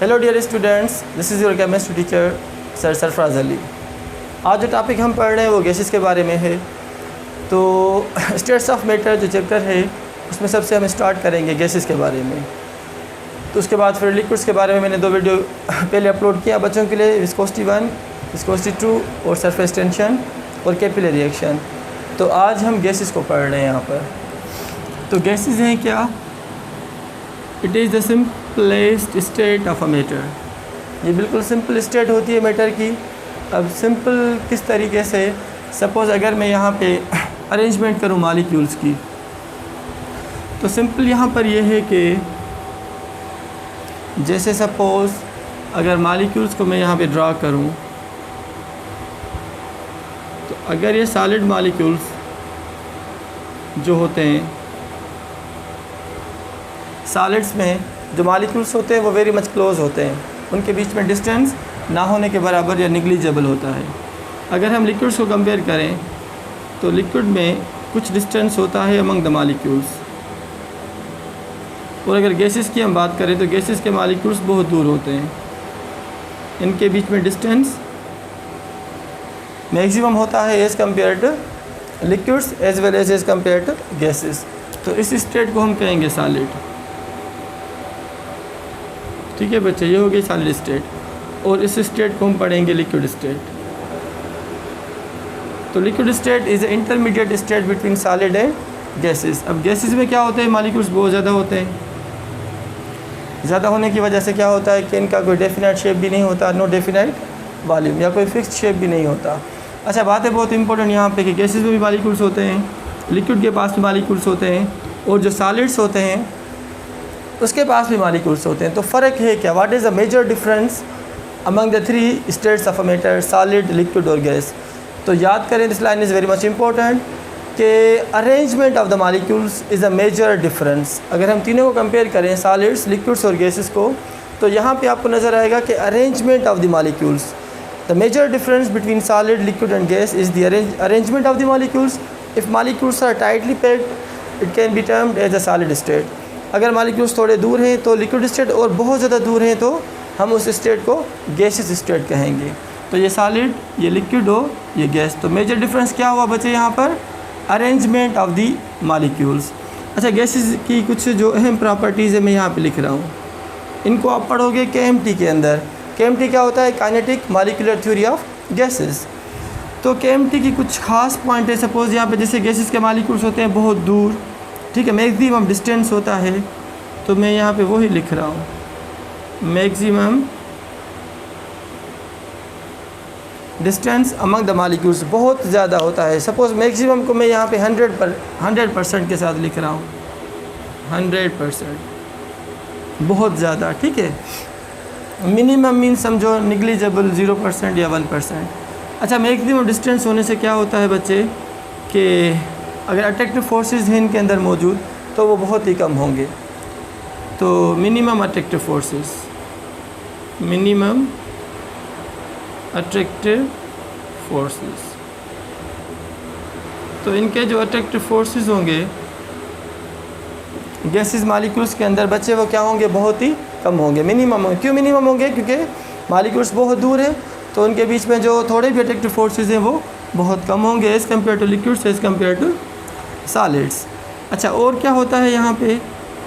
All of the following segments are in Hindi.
Hello dear students, this is your chemistry teacher sir Sarfaraz Ali. आज जो टॉपिक हम पढ़ रहे हैं वो गैसेस के बारे में है। तो स्टेट्स ऑफ मैटर जो चैप्टर है उसमें सबसे हम स्टार्ट करेंगे गैसेस के बारे में। तो उसके बाद फिर लिक्विड्स के बारे में मैंने 2 वीडियो पहले अपलोड किया बच्चों के लिए, विस्कोसिटी 1, विस्कोसिटी 2 और सरफेस टेंशन और कैपिलरी रिएक्शन। तो आज हम गैसेस को पढ़ रहे हैं यहाँ पर। तो गैसेस हैं क्या? It is the simplest state of a matter. ये बिल्कुल सिंपल स्टेट होती है मैटर की। अब सिंपल किस तरीके से? सपोज़ अगर मैं यहाँ पे अरेंजमेंट करूँ मॉलिक्यूल्स की, तो सिंपल यहाँ पर ये है कि जैसे सपोज़ अगर मॉलिक्यूल्स को मैं यहाँ पे ड्रा करूँ, तो अगर ये सॉलिड मॉलिक्यूल्स जो होते हैं, सॉलिड्स में जो मॉलिक्यूल्स होते हैं वो वेरी मच क्लोज होते हैं, उनके बीच में डिस्टेंस ना होने के बराबर या निग्लिजिबल होता है। अगर हम लिक्विड्स को कंपेयर करें तो लिक्विड में कुछ डिस्टेंस होता है अमंग द मॉलिक्यूल्स, और अगर गैसेस की हम बात करें तो गैसेस के मॉलिक्यूल्स बहुत दूर होते हैं, इनके बीच में डिस्टेंस मैक्सिमम होता है as compare to liquids as well as compare to gases. तो इस स्टेट को हम कहेंगे सॉलिड। ठीक है बच्चे, ये हो गई सॉलिड स्टेट, और इस स्टेट को हम पढ़ेंगे लिक्विड स्टेट। तो liquid state is intermediate state between solid and gases. अब गैसेस में क्या होता है, मॉलिक्यूल्स बहुत ज़्यादा होते हैं। ज़्यादा होने की वजह से क्या होता है कि इनका कोई डेफिनेट शेप भी नहीं होता, नो डेफिनेट वॉल्यूम, या कोई फिक्स्ड शेप भी नहीं होता। अच्छा, बात है बहुत इंपॉर्टेंट यहाँ पे कि गैसेस में भी मॉलिक्यूल्स होते हैं, लिक्विड के पास भी मॉलिक्यूल्स होते हैं, और जो सॉलिड्स होते हैं उसके पास भी मॉलिक्यूल्स होते हैं। तो फ़र्क है क्या? What is the major difference among the 3 states of a matter, solid, liquid और गैस? तो याद करें, this line is very much important कि arrangement of the molecules is a major difference. अगर हम तीनों को कंपेयर करें, सॉलिड्स, लिक्विड्स और गैसेस को, तो यहाँ पे आपको नज़र आएगा कि arrangement of the molecules, the major difference between solid, liquid and gas is the arrangement of the molecules. If molecules are tightly packed it can be termed as a solid state. अगर मॉलिक्यूल्स थोड़े दूर हैं तो लिक्विड स्टेट, और बहुत ज़्यादा दूर हैं तो हम उस स्टेट को गैसेस स्टेट कहेंगे। तो ये सॉलिड, ये लिक्विड हो, ये गैस। तो मेजर डिफरेंस क्या हुआ बच्चे यहाँ पर? Arrangement of the molecules. अच्छा, गैसेस की कुछ जो अहम प्रॉपर्टीज़ है मैं यहाँ पे लिख रहा हूँ, इनको आप पढ़ोगे KMT के अंदर। KMT क्या होता है? Kinetic molecular theory of gases. तो KMT की कुछ खास पॉइंट है। सपोज़ यहाँ पे जैसे गैसेस के मॉलिक्यूल्स होते हैं बहुत दूर, ठीक है, मैक्सिमम डिस्टेंस होता है, तो मैं यहाँ पे वही लिख रहा हूँ, maximum distance among the molecules बहुत ज़्यादा होता है। सपोज़ मैक्सिमम को मैं यहाँ पे 100% के साथ लिख रहा हूँ, 100%, बहुत ज़्यादा, ठीक है। मिनिमम मीन समझो निग्लिजिबल 0% या 1%। अच्छा, मैक्सिमम डिस्टेंस होने से क्या होता है बच्चे कि अगर अट्रैक्टिव फोर्सेस हैं इनके अंदर मौजूद तो वो बहुत ही कम होंगे। तो minimum attractive forces, minimum attractive forces, तो इनके जो अट्रैक्टिव फोर्सेस होंगे गैसेस मॉलिक्यूल्स के अंदर बच्चे, वो क्या होंगे? बहुत ही कम होंगे, मिनिमम होंगे। क्यों मिनिमम होंगे? क्योंकि मॉलिक्यूल्स बहुत दूर हैं, तो उनके बीच में जो थोड़े भी अट्रैक्टिव फोर्सेस हैं वो बहुत कम होंगे as compare to liquids, as compare to solids. अच्छा, और क्या होता है यहाँ पे?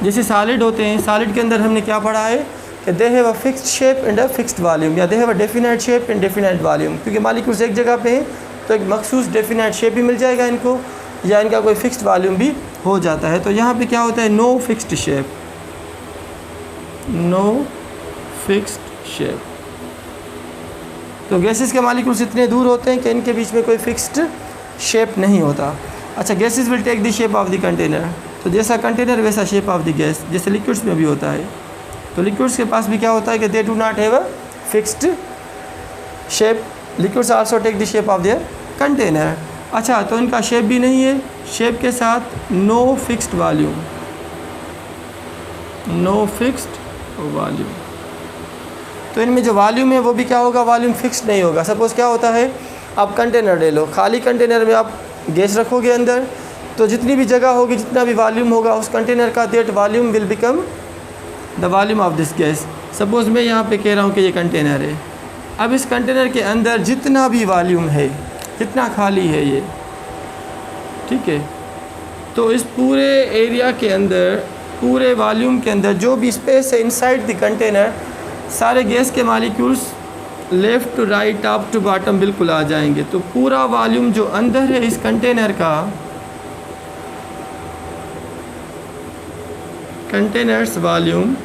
जैसे सॉलिड होते हैं, सॉलिड के अंदर हमने क्या पढ़ा है कि they have a fixed shape and a fixed volume, या they have a definite shape and definite volume. क्योंकि मॉलिक्यूल्स एक जगह पे हैं तो एक मखसूस डेफिनेट शेप भी मिल जाएगा इनको, या इनका कोई फिक्स्ड वॉल्यूम भी हो जाता है। तो यहाँ पे क्या होता है? No fixed shape, no fixed shape. तो गैसेस के मॉलिक्यूल्स इतने दूर होते हैं कि इनके बीच में कोई फिक्स्ड शेप नहीं होता। अच्छा, gases will take the shape of the container. तो जैसा कंटेनर वैसा शेप ऑफ द गैस, जैसे लिक्विड्स में भी होता है। तो लिक्विड्स के पास भी क्या होता है कि they do not have a fixed shape. Liquids also take the shape of their container. अच्छा, तो इनका शेप भी नहीं है, शेप के साथ no fixed volume, no fixed volume. तो इनमें जो वॉल्यूम है वो भी क्या होगा? वॉल्यूम फिक्स्ड नहीं होगा। सपोज़ क्या होता है, आप कंटेनर ले लो, खाली कंटेनर में आप गैस रखोगे अंदर, तो जितनी भी जगह होगी, जितना भी वॉल्यूम होगा उस कंटेनर का, that volume will become the volume of this gas. Suppose मैं यहाँ पे कह रहा हूँ कि ये कंटेनर है। अब इस कंटेनर के अंदर जितना भी वॉल्यूम है, जितना खाली है ये, ठीक है, तो इस पूरे एरिया के अंदर, पूरे वॉल्यूम के अंदर जो भी स्पेस है इनसाइड द कंटेनर, सारे गैस के molecules left to right, top to bottom बिल्कुल आ जाएंगे। तो पूरा वॉल्यूम जो अंदर है इस कंटेनर का, containers volume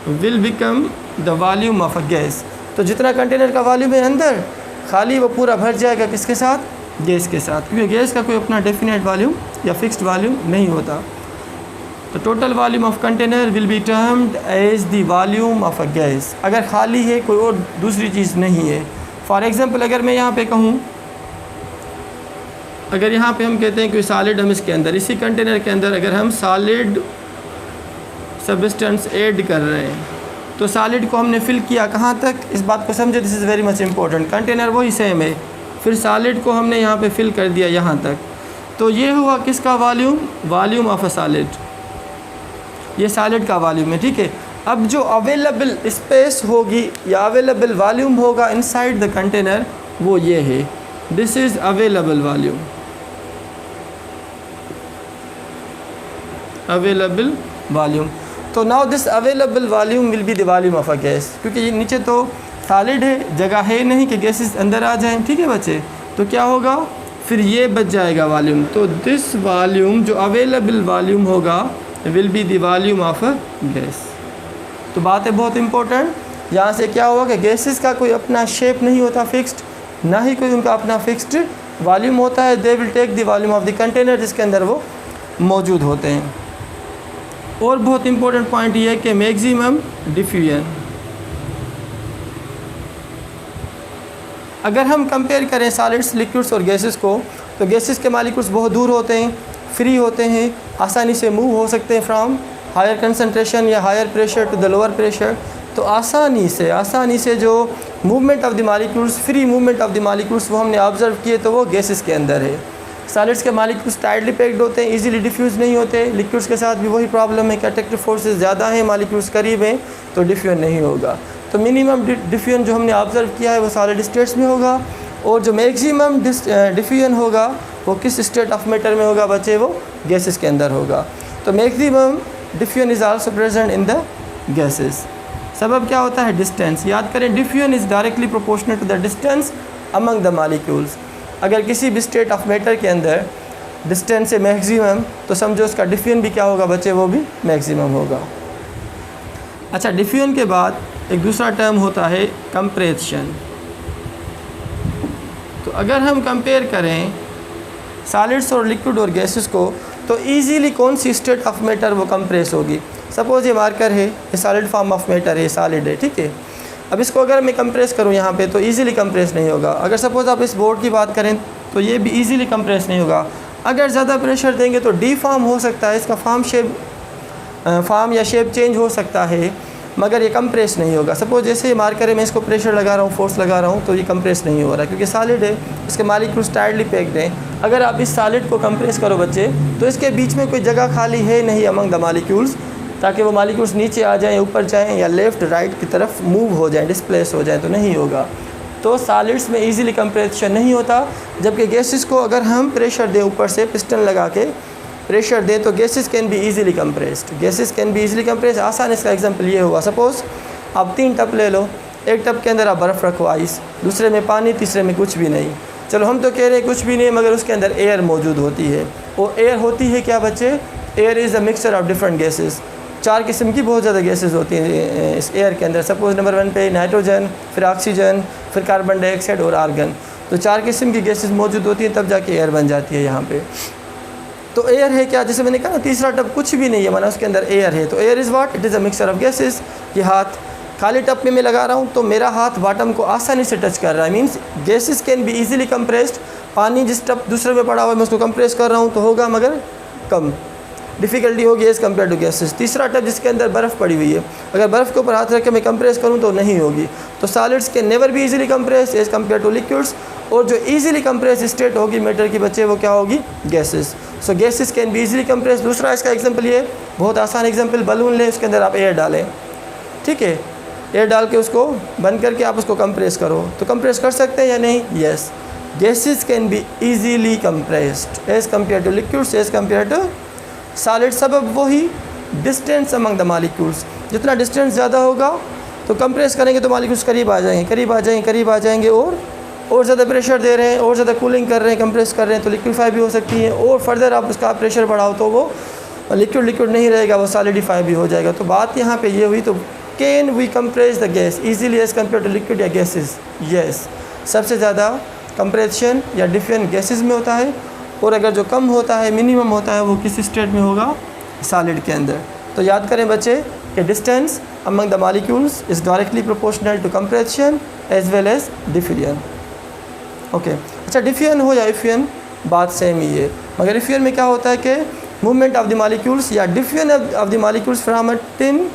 will become the volume of a gas. तो जितना कंटेनर का वॉल्यूम है अंदर खाली, वो पूरा भर जाएगा किसके साथ? गैस के साथ, क्योंकि गैस का कोई अपना डेफिनेट वॉल्यूम या फिक्स्ड वॉल्यूम नहीं होता। तो total volume of container will be termed as the volume of a gas, अगर खाली है, कोई और दूसरी चीज़ नहीं है। फॉर एग्जांपल अगर मैं यहाँ पे कहूँ, अगर यहाँ पे हम कहते हैं कि सॉलिड, हम इसके अंदर, इसी कंटेनर के अंदर अगर हम सॉलिड सब्सटेंस ऐड कर रहे हैं, तो सॉलिड को हमने फिल किया कहाँ तक, इस बात को समझे, this is very much important. Container वही सेम है, फिर सॉलिड को हमने यहाँ पे फिल कर दिया यहाँ तक, तो ये हुआ किसका volume? Volume of a solid, ये सॉलिड का वॉल्यूम है, ठीक है। अब जो अवेलेबल स्पेस होगी या अवेलेबल वॉल्यूम होगा इनसाइड द कंटेनर, वो ये है, this is available volume, available volume. तो now this available volume will be the volume of a gas, क्योंकि ये नीचे तो सॉलिड है, जगह है नहीं कि गैसेस अंदर आ जाएं, ठीक है बच्चे। तो क्या होगा फिर, ये बच जाएगा वॉल्यूम। तो दिस वॉल्यूम जो अवेलेबल वॉल्यूम होगा will be the volume of a gas. तो बात है बहुत इंपॉर्टेंट, यहाँ से क्या हुआ कि गैसेस का कोई अपना शेप नहीं होता फिक्स्ड, ना ही कोई उनका अपना फिक्स्ड वॉल्यूम होता है। They will take the volume of the container जिसके अंदर वो मौजूद होते हैं। और बहुत इंपॉर्टेंट पॉइंट ये है कि मैक्सिमम डिफ्यूजन, अगर हम कंपेयर करें सॉलिड्स, लिक्विड्स और गैसेस को, तो गैसेस के मॉलिक्यूल्स बहुत दूर होते हैं, फ्री होते हैं, आसानी से मूव हो सकते हैं फ्रॉम हायर कंसंट्रेशन या higher pressure to the lower pressure. तो आसानी से जो movement of the molecules, free movement of the molecules, वो हमने ऑब्जर्व किए, तो वो गैसेस के अंदर है। सॉलिड्स के मॉलिक्यूल्स टाइटली पैक्ड होते हैं, इजीली डिफ्यूज़ नहीं होते। लिक्विड्स के साथ भी वही प्रॉब्लम है कि अट्रैक्टिव फोर्सेस ज़्यादा हैं, मॉलिक्यूल्स करीब हैं, तो डिफ्यूजन नहीं होगा। तो मिनिमम डिफ्यूजन जो हमने ऑब्जर्व किया है वो सॉलिड स्टेट्स में होगा, और जो मैक्सिमम डिफ्यूजन होगा वो किस स्टेट ऑफ मैटर में होगा बच्चे? वो गैसेस के अंदर होगा। तो maximum diffusion is also present in the gases. सबब क्या होता है? डिस्टेंस। याद करें, diffusion is directly proportional to the distance among the molecules. अगर किसी भी स्टेट ऑफ मैटर के अंदर डिस्टेंस है मैक्सिमम, तो समझो उसका डिफ्यूजन भी क्या होगा बच्चे? वो भी मैक्सिमम होगा। अच्छा, डिफ्यूजन के बाद एक दूसरा टर्म होता है कंप्रेशन। तो अगर हम कंपेयर करें सॉलिड्स और लिक्विड और गैसेस को, तो इजीली कौन सी स्टेट ऑफ मैटर वो कंप्रेस होगी? सपोज़ ये मार्कर है, ये सॉलिड फॉर्म ऑफ मैटर है, सॉलिड है, ठीक है। अब इसको अगर मैं कंप्रेस करूँ यहाँ पे, तो इजीली कंप्रेस नहीं होगा। अगर सपोज़ आप इस बोर्ड की बात करें, तो ये भी इजीली कंप्रेस नहीं होगा। अगर ज़्यादा प्रेशर देंगे तो डीफॉर्म हो सकता है, इसका फॉर्म या शेप चेंज हो सकता है, मगर ये कंप्रेस नहीं होगा। सपोज जैसे ये मार्कर है, मैं इसको प्रेशर लगा रहा हूँ, फोर्स लगा रहा हूँ, तो ये कंप्रेस नहीं हो रहा क्योंकि सॉलिड है, इसके मॉलिक्यूल्स टाइटली पैक्ड हैं। अगर आप इस सॉलिड को कंप्रेस करो बच्चे, तो इसके बीच में कोई जगह खाली है नहीं अमंग द मॉलिक्यूल्स, ताकि वो मॉलिक्यूल्स नीचे आ जाएँ, ऊपर जाएँ, या लेफ़्ट राइट की तरफ मूव हो जाएँ, डिस्प्लेस हो जाएँ, तो नहीं होगा। तो सॉलिड्स में इजीली कंप्रेशन नहीं होता। जबकि गैसेस को अगर हम प्रेशर दें, ऊपर से पिस्टन लगा के प्रेशर दें, तो gases can be easily compressed. Gases can be easily compressed. आसान इसका एग्जांपल ये हुआ, सपोज़ आप 3 टब ले लो, एक टब के अंदर आप बर्फ़ रखो आइस, दूसरे में पानी, तीसरे में कुछ भी नहीं। चलो हम तो कह रहे हैं कुछ भी नहीं, मगर उसके अंदर एयर मौजूद होती है। वो एयर होती है क्या बच्चे? Air is a mixture of different gases. 4 किस्म की बहुत ज़्यादा गैसेस होती हैं इस एयर के अंदर। सपोज़ नंबर 1 पे नाइट्रोजन, फिर ऑक्सीजन, फिर कार्बन डाइऑक्साइड और आर्गन। तो 4 किस्म की गैसेस मौजूद होती हैं, तब जाके एयर बन जाती है यहाँ पे। तो एयर है क्या? जैसे मैंने कहा ना, तीसरा टब कुछ भी नहीं है, माना उसके अंदर एयर है। तो air is what? It is a mixture of gases. ये हाथ खाली टब में मैं लगा रहा हूँ, तो मेरा हाथ बॉटम को आसानी से टच कर रहा है, means gases can be easily compressed. पानी जिस टब दूसरे में पड़ा हुआ है, मैं उसको कंप्रेस कर रहा हूँ, तो होगा, मगर कम डिफ़िकल्टी होगी एज़ कम्पेयर टू गैसेस। तीसरा टब जिसके अंदर बर्फ़ पड़ी हुई है, अगर बर्फ़ के ऊपर हाथ रख के मैं कंप्रेस करूँ तो नहीं होगी। तो solids can never be easily compress as compare to liquids, और जो इजीली कंप्रेस स्टेट होगी मैटर की बच्चे वो क्या होगी, gases. So gases can be easily compress. दूसरा इसका एग्जांपल ये बहुत आसान एग्जांपल, बलून लें, उसके अंदर आप एयर डालें, ठीक है, एयर डाल के उसको बंद करके आप उसको कंप्रेस करो, तो कंप्रेस कर सकते हैं या नहीं, yes. Gases can be easily compressed as compare to liquids as compare to solid. सबब वही डिस्टेंस अमंग द मॉलिक्यूल्स, जितना डिस्टेंस ज़्यादा होगा तो कंप्रेस करेंगे तो मॉलिक्यूल्स करीब आ जाएंगे, करीब आ जाएंगे, करीब आ जाएंगे, और ज़्यादा प्रेशर दे रहे हैं, और ज़्यादा कूलिंग कर रहे हैं, कंप्रेस कर रहे हैं तो लिक्विफाई भी हो सकती है, और फर्दर आप उसका प्रेशर बढ़ाओ तो वो लिक्विड नहीं रहेगा, वो सॉलिडिफाई भी हो जाएगा। तो बात यहाँ पे ये हुई, तो can we compress the gas easily as compare to liquid या गैसेस, यस। सबसे ज़्यादा कंप्रेशन या डिफ्यूजन गैसेस में होता है, और अगर जो कम होता है, मिनिमम होता है, वो किस स्टेट में होगा, सॉलिड के अंदर। तो याद करें बच्चे कि distance among the molecules is directly proportional to compression as well as diffusion. Okay, अच्छा डिफ्यूजन हो या इफ्यूजन बात सेम ही है, मगर इफ्यूजन में क्या होता है कि मूवमेंट ऑफ द मॉलिक्यूल्स या diffusion of the molecules from a tin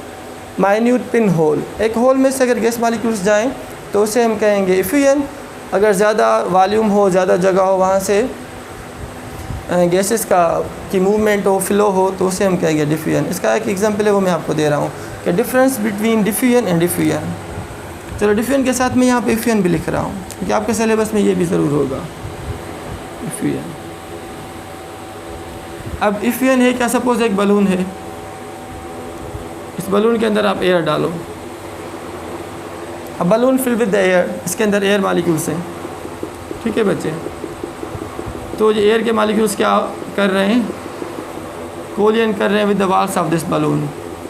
minute pin whole, एक होल में से अगर गैस मॉलिक्यूल्स जाएं तो उसे हम कहेंगे इफ्यूजन। अगर ज़्यादा वॉल्यूम हो, ज़्यादा जगह हो, वहाँ से गैसेस की मूवमेंट हो, फ्लो हो, तो उसे हम कहेंगे डिफ्यूजन। इसका एक एग्जांपल है वो मैं आपको दे रहा हूँ कि difference between diffusion and diffusion. चलो डिफ्यूजन के साथ मैं यहाँ पे इफ्यूजन भी लिख रहा हूँ क्योंकि आपके सिलेबस में ये भी ज़रूर होगा, इफ्यूजन। अब इफ्यूजन है क्या, सपोज एक बलून है, इस बलून के अंदर आप एयर डालो, अब balloon fill with the air, इसके अंदर एयर मॉलिक्यूल्स हैं, ठीक है बच्चे। तो ये एयर के मॉलिक्यूल्स क्या कर रहे हैं, कोलियन कर रहे हैं with the walls of this balloon.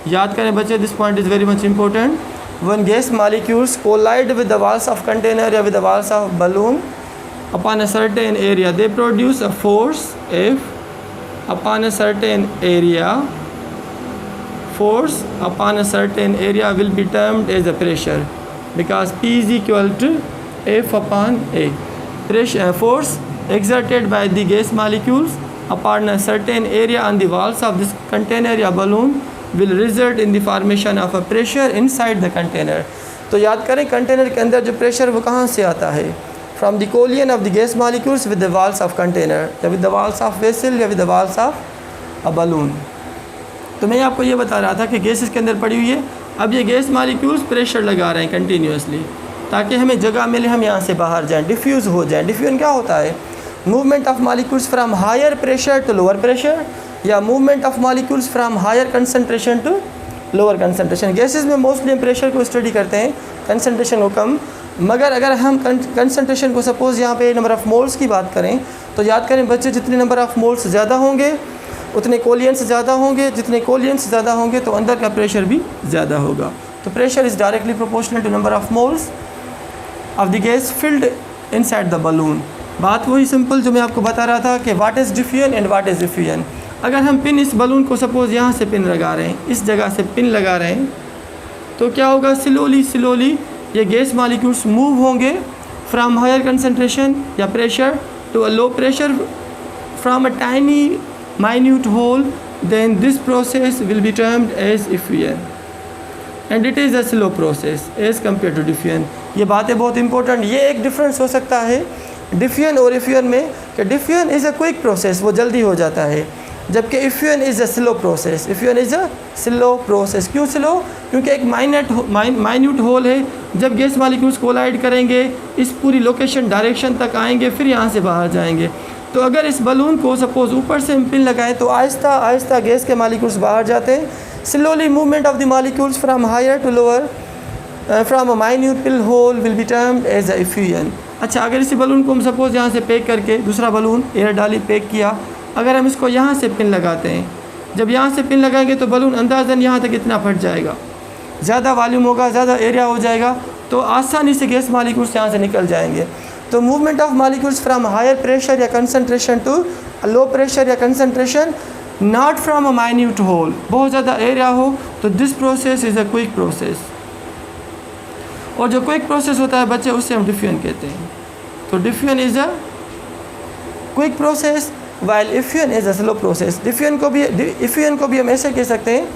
याद करें बच्चे, this point is very much important. When gas molecules collide with the walls of container या with the walls of balloon upon a certain area, they produce a force f upon a certain area, force upon a certain area will be termed as a pressure because P is equal to F upon A. Pressure, force exerted by the gas molecules upon a certain area on the walls of this container या balloon will result in the formation of a pressure inside the container. तो याद करें कंटेनर के अंदर जो प्रेशर वो कहाँ से आता है, from the collision of the gas molecules with the walls of container या with the walls of vessel या with the walls of a balloon. तो मैं आपको ये बता रहा था कि गैस इसके अंदर पड़ी हुई है। अब ये गैस मॉलिक्यूल्स प्रेशर लगा रहे हैं कंटिन्यूसली ताकि हमें जगह मिले, हम यहाँ से बाहर जाएं, डिफ्यूज़ हो जाएं। डिफ्यूजन क्या होता है, movement of molecules from higher pressure to lower pressure या movement of molecules from higher concentration to lower concentration. Gases में मोस्टली हम प्रेशर को स्टडी करते हैं, कंसनट्रेशन को कम, मगर अगर हम कंसनट्रेशन को सपोज़ यहाँ पे नंबर ऑफ़ मोल्स की बात करें तो याद करें बच्चे, जितने नंबर ऑफ़ मोल्स ज़्यादा होंगे उतने कोलियंस ज़्यादा होंगे, जितने कोलियंस ज़्यादा होंगे तो अंदर का प्रेशर भी ज़्यादा होगा। तो pressure is directly proportional to number of moles of the gas filled inside the balloon. बात वही सिंपल जो मैं आपको बता रहा था कि what is diffusion and what is diffusion. अगर हम पिन इस बलून को सपोज़ यहाँ से पिन लगा रहे हैं, इस जगह से पिन लगा रहे हैं, तो क्या होगा, स्लोली ये गैस मॉलिक्यूल्स मूव होंगे फ्रॉम हायर कंसनट्रेशन या pressure to a low pressure from a tiny minute hole, then this process will be termed as effusion and it is a slow process as compared to diffusion. ये बातें बहुत इंपॉर्टेंट। ये एक डिफरेंस हो सकता है डिफ्यूजन और इफ्यूजन में कि diffusion is a quick process, वो जल्दी हो जाता है, जबकि effusion is a slow process. Effusion is a slow process. क्यों स्लो? क्योंकि एक माइन्यूट होल है, जब गैस मॉलिक्यूल्स कोलाइड करेंगे इस पूरी लोकेशन डायरेक्शन तक आएंगे, फिर यहाँ से बाहर जाएंगे। तो अगर इस बलून को सपोज़ ऊपर से हम पिन लगाएं तो आहिस्ता आहिस्ता गैस के मॉलिक्यूल्स बाहर जाते हैं। Slowly movement of the molecules from higher to lower from a minute pin hole will be termed as a effusion. अच्छा, अगर इसी बलून को हम सपोज़ यहाँ से पैक करके दूसरा बलून एयर डाली पैक किया, अगर हम इसको यहाँ से पिन लगाते हैं, जब यहाँ से पिन लगाएंगे तो बलून अंदाज़न यहाँ तक इतना फट जाएगा, ज़्यादा वॉल्यूम होगा, ज़्यादा एरिया हो जाएगा, तो आसानी से गैस मॉलिक्यूल्स यहाँ से निकल जाएंगे। तो movement of molecules from higher pressure या कंसनट्रेशन टू लो प्रेशर या concentration, not from a minute hole, बहुत ज़्यादा एरिया हो, तो this process is a quick process. और जो क्विक प्रोसेस होता है बच्चे, उससे हम डिफ्यूजन कहते हैं। तो diffusion is a quick process while effusion is a slow process. Effusion को भी हम ऐसे कह सकते हैं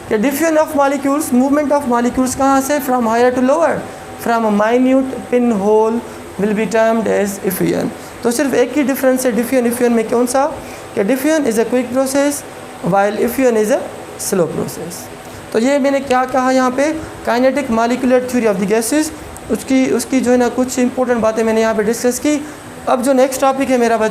कि diffusion of molecules, movement of molecules कहाँ से, from higher to lower, from a minute pin hole will be termed as effusion. तो सिर्फ एक ही डिफरेंस है डिफ्यूजन इफ्यूजन में, कौन सा, कि diffusion is a quick process while effusion is a slow process. तो ये मैंने क्या कहा यहाँ पे, kinetic molecular theory of the gases, उसकी जो है ना कुछ इंपॉर्टेंट बातें मैंने यहाँ पे डिस्कस की। अब जो नेक्स्ट टॉपिक है मेरा